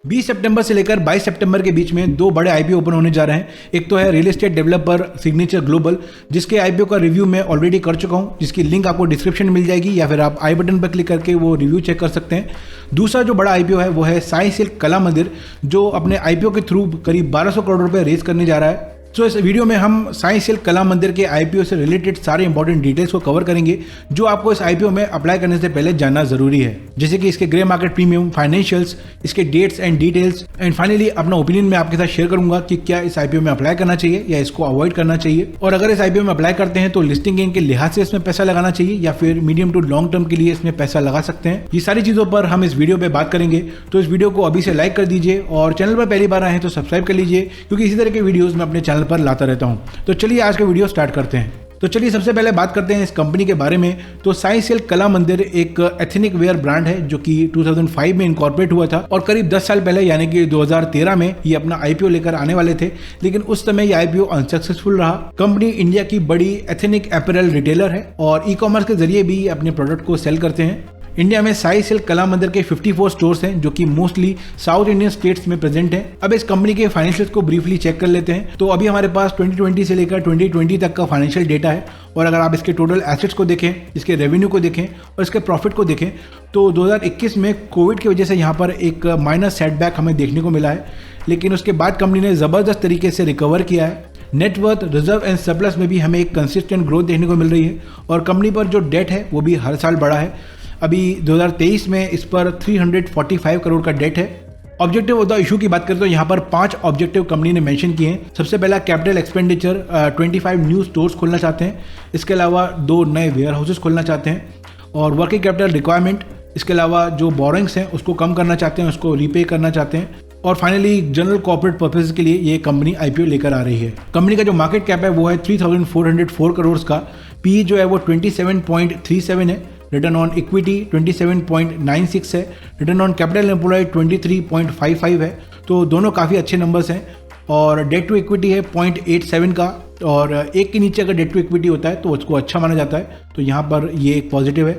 20 सितंबर से लेकर 22 सितंबर के बीच में दो बड़े आईपीओ ओपन होने जा रहे हैं। एक तो है real estate developer signature global, जिसके आईपीओ का रिव्यू मैं ऑलरेडी कर चुका हूं, जिसकी लिंक आपको डिस्क्रिप्शन में मिल जाएगी या फिर आप आई बटन पर क्लिक करके वो रिव्यू चेक कर सकते हैं। दूसरा जो बड़ा आईपीओ है वो है साई सिल्क कला मंदिर, जो अपने आईपीओ के थ्रू करीब 1200 करोड़ रुपए रेज करने जा रहा है। तो इस वीडियो में हम साई सिल्क कला मंदिर के आईपीओ से रिलेटेड सारे इंपॉर्टेंट डिटेल्स को कवर करेंगे, जो आपको इस आईपीओ में अप्लाई करने से पहले जानना जरूरी है, जैसे कि इसके ग्रे मार्केट प्रीमियम, फाइनेंशियल्स, इसके dates and details, and finally अपना ओपिनियन मैं आपके साथ शेयर करूंगा कि क्या इस आईपीओ में अप्लाई करना चाहिए या इसको अवॉइड करना चाहिए, और अगर इस आईपीओ में अप्लाई करते हैं तो लिस्टिंग गेन के लिहाज से इसमें पैसा लगाना चाहिए या फिर मीडियम टू लॉन्ग टर्म के लिए इसमें पैसा लगा सकते हैं। ये सारी चीजों पर हम इस वीडियो पे बात करेंगे। तो इस वीडियो को अभी से लाइक कर दीजिए और चैनल पर पहली बार आए हैं तो सब्सक्राइब कर लीजिए, क्योंकि इसी तरह के वीडियोस मैं अपने चैनल पर लाता रहता हूं। तो चलिए आज का वीडियो स्टार्ट करते हैं। तो चलिए सबसे पहले बात करते हैं इस कंपनी के बारे में। तो साई सिल्क कला मंदिर एक एथनिक वेयर ब्रांड है जो कि 2005 में इनकॉर्पोरेट हुआ था, और करीब 10 साल पहले यानी कि 2013 में ये अपना आईपीओ लेकर आने वाले थे, लेकिन उस समय ये आईपीओ अनसक्सेसफुल रहा। कंपनी इंडिया की बड़ी एथनिक अपैरल रिटेलर है और ई कॉमर्स के जरिए भी अपने प्रोडक्ट को सेल करते हैं। इंडिया में साई सिल्क कला मंदिर के 54 स्टोर्स हैं, जो कि मोस्टली साउथ इंडियन स्टेट्स में प्रेजेंट हैं। अब इस कंपनी के फाइनेंशियल्स को ब्रीफली चेक कर लेते हैं। तो अभी हमारे पास 2020 से लेकर 2020 तक का फाइनेंशियल डेटा है, और अगर आप इसके टोटल एसेट्स को देखें, इसके रेवेन्यू को देखें और इसके प्रॉफिट को देखें, तो 2021 में कोविड की वजह से यहाँ पर एक माइनर सेटबैक हमें देखने को मिला है, लेकिन उसके बाद कंपनी ने ज़बरदस्त तरीके से रिकवर किया है। नेटवर्थ, रिजर्व एंड सरप्लस में भी हमें एक कंसिस्टेंट ग्रोथ देखने को मिल रही है, और कंपनी पर जो डेट है वो भी हर साल बढ़ा है। अभी 2023 में इस पर 345 करोड़ का डेट है। ऑब्जेक्टिव ऑफ द इशू की बात करें तो यहाँ पर 5 ऑब्जेक्टिव कंपनी ने मेंशन किए हैं। सबसे पहला कैपिटल एक्सपेंडिचर, 25 न्यू स्टोर्स खोलना चाहते हैं। इसके अलावा 2 नए वेयर हाउसेस खोलना चाहते हैं, और वर्किंग कैपिटल रिक्वायरमेंट, इसके अलावा जो बोरिंग्स हैं उसको कम करना चाहते हैं, उसको रीपे करना चाहते हैं, और फाइनली जनरल कॉर्पोरेट पर्पसेस के लिए ये कंपनी आईपीओ लेकर आ रही है। कंपनी का जो मार्केट कैप है वो है 3404 करोड़ का। पी जो है वो 27.37 है। रिटर्न ऑन इक्विटी 27.96 है। रिटर्न ऑन कैपिटल एम्प्लॉयड 23.55 है। तो दोनों काफ़ी अच्छे नंबर्स हैं, और डेट टू इक्विटी है 0.87 का, और एक के नीचे अगर डेट टू इक्विटी होता है तो उसको अच्छा माना जाता है, तो यहाँ पर ये एक पॉजिटिव है।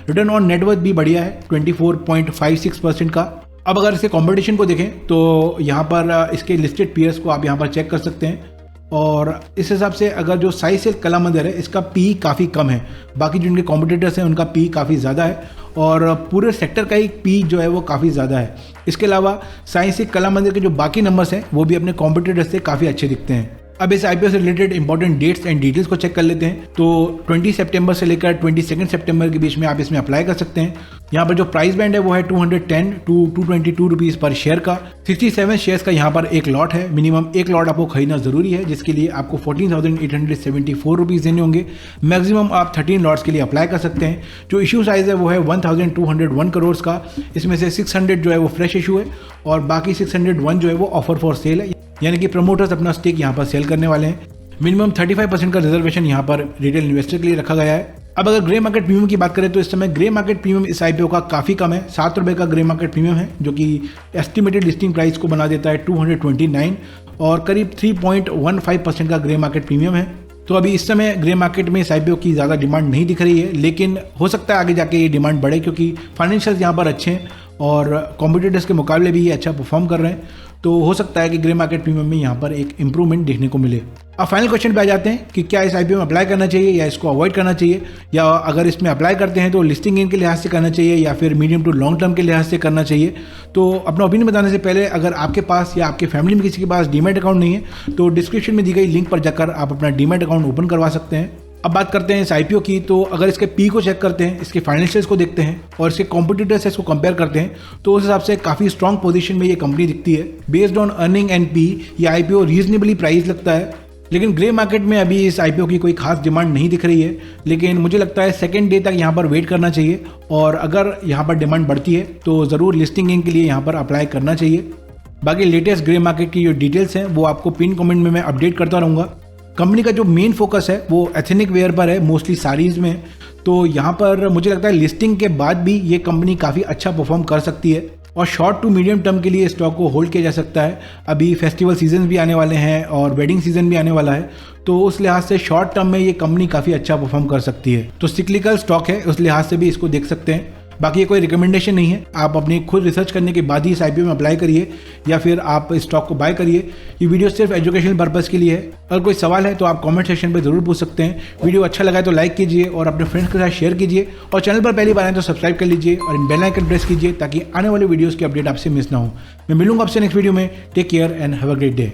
रिटर्न ऑन नेटवर्थ भी बढ़िया है 24.56% का। अब अगर इसके कॉम्पिटिशन को देखें तो यहाँ पर इसके लिस्टेड पीयर्स को आप यहाँ पर चेक कर सकते हैं, और इस हिसाब से अगर जो साई सिल्क कला मंदिर है इसका पी काफ़ी कम है, बाकी जो इनके कॉम्पिटिटर्स हैं उनका पी काफ़ी ज़्यादा है, और पूरे सेक्टर का ही पी जो है वो काफ़ी ज़्यादा है। इसके अलावा साई सिल्क कला मंदिर के जो बाकी नंबर्स हैं वो भी अपने कॉम्पिटिटर्स से काफ़ी अच्छे दिखते हैं। अब इस आईपीओ से related important dates and details को चेक कर लेते हैं। तो 20 सितंबर से लेकर 22 सितंबर के बीच में आप इसमें अप्लाई कर सकते हैं। यहाँ पर जो प्राइस बैंड है वो है 210 टू 222 रुपीज़ पर शेयर का। 67 शेयर्स का यहाँ पर एक लॉट है। मिनिमम एक लॉट आपको खरीदना जरूरी है, जिसके लिए आपको 14,874 रुपीज़ देने होंगे। मैक्सिमम आप 13 लॉट्स के लिए अप्लाई कर सकते हैं। जो इशू साइज है वो है 1201 करोड़ का। इसमें से 600 जो है वो फ्रेश इशू है, और बाकी 601 जो है वो ऑफर फॉर सेल है, यानी कि प्रमोटर्स अपना स्टेक यहाँ पर सेल करने वाले हैं। मिनिमम 35% का रिजर्वेशन यहाँ पर रिटेल इन्वेस्टर के लिए रखा गया है। अब अगर ग्रे मार्केट प्रीमियम की बात करें तो इस समय ग्रे मार्केट प्रीमियम इस आईपीओ का काफ़ी कम है। 7 रुपये का ग्रे मार्केट प्रीमियम है, जो कि एस्टिमेटेड लिस्टिंग प्राइस को बना देता है 229, और करीब 3.15% का ग्रे मार्केट प्रीमियम है। तो अभी इस समय ग्रे मार्केट में इस आईपीओ की ज़्यादा डिमांड नहीं दिख रही है, लेकिन हो सकता है आगे जाके ये डिमांड बढ़े, क्योंकि फाइनेंशियल्स यहाँ पर अच्छे हैं और कॉम्पिटिटर्स के मुकाबले भी ये अच्छा परफॉर्म कर रहे हैं। तो हो सकता है कि ग्रे मार्केट प्रीमियम में यहाँ पर एक इंप्रूवमेंट देखने को मिले। अब फाइनल क्वेश्चन पे आ जाते हैं कि क्या इस आईपीओ में अप्लाई करना चाहिए या इसको अवॉइड करना चाहिए, या अगर इसमें अप्लाई करते हैं तो लिस्टिंग गेन के लिहाज से करना चाहिए या फिर मीडियम टू लॉन्ग टर्म के लिहाज से करना चाहिए। तो अपना ओपिनियन बताने से पहले, अगर आपके पास या आपके फैमिली में किसी के पास डीमैट अकाउंट नहीं है तो डिस्क्रिप्शन में दी गई लिंक पर जाकर आप अपना डीमैट अकाउंट ओपन करवा सकते हैं। अब बात करते हैं इस आईपीओ की। तो अगर इसके पी को चेक करते हैं, इसके फाइनेंशियल्स को देखते हैं और इसके कॉम्पिटिटर्स से इसको कंपेयर करते हैं, तो उस हिसाब से काफ़ी स्ट्रॉन्ग पोजीशन में ये कंपनी दिखती है। Based on earning and P ये आईपीओ रीजनेबली प्राइस लगता है, लेकिन ग्रे मार्केट में अभी इस आईपीओ की कोई खास डिमांड नहीं दिख रही है। लेकिन मुझे लगता है सेकेंड डे तक यहाँ पर वेट करना चाहिए, और अगर यहाँ पर डिमांड बढ़ती है तो ज़रूर लिस्टिंग गेन के लिए यहाँ पर अप्लाई करना चाहिए। बाकी लेटेस्ट ग्रे मार्केट की जो डिटेल्स हैं वो आपको पिन कमेंट में मैं अपडेट करता रहूँगा। कंपनी का जो मेन फोकस है वो एथनिक वेयर पर है, मोस्टली साड़ीज़ में। तो यहाँ पर मुझे लगता है लिस्टिंग के बाद भी ये कंपनी काफ़ी अच्छा परफॉर्म कर सकती है, और शॉर्ट टू मीडियम टर्म के लिए स्टॉक को होल्ड किया जा सकता है। अभी फेस्टिवल सीजन भी आने वाले हैं और वेडिंग सीजन भी आने वाला है, तो उस लिहाज से शॉर्ट टर्म में ये कंपनी काफ़ी अच्छा परफॉर्म कर सकती है। तो सिक्लिकल स्टॉक है, उस लिहाज से भी इसको देख सकते हैं। बाकी ये कोई रिकमेंडेशन नहीं है, आप अपनी खुद रिसर्च करने के बाद ही इस IPO में अप्लाई करिए या फिर आप स्टॉक को बाय करिए। ये वीडियो सिर्फ एजुकेशनल पर्पज़ के लिए है। अगर कोई सवाल है तो आप कमेंट सेक्शन पर जरूर पूछ सकते हैं। वीडियो अच्छा लगा तो लाइक कीजिए और अपने फ्रेंड्स के साथ शेयर कीजिए, और चैनल पर पहली बार आए तो सब्सक्राइब कर लीजिए और बेल आइकन प्रेस कीजिए ताकि आने वाले वीडियोस की अपडेट आपसे मिस ना हो। मैं मिलूंगा आपसे नेक्स्ट वीडियो में। Take care and have a great day.